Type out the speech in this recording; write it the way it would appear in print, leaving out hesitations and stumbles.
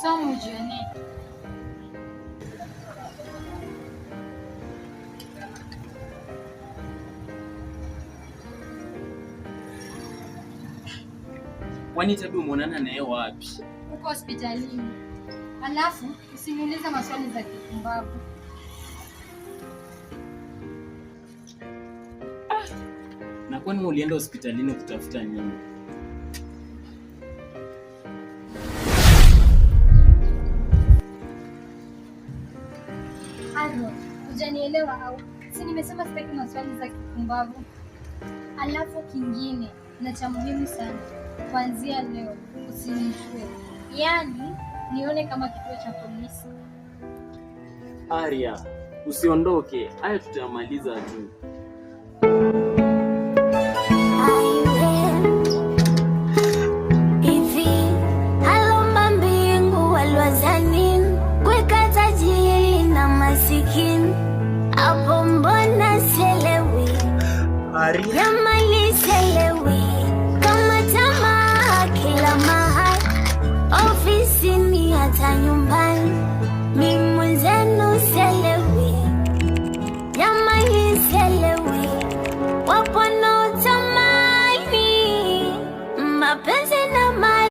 Somo jioni. Kwani Tabu umeonana naye wapi? Uko hospitalini. Alafu usiniulize maswali za kipumbavu. Na kwani ulienda hospitalini kutafuta nini? Aro, hujanielewa au? Si nimesema sitaki maswali za kipumbavu. Alafu kingine na cha muhimu sana. Kuanzia leo usinishwe. Yaani nione kama kituo cha polisi. Arya, usiondoke. Haya tutamaliza tu. Arya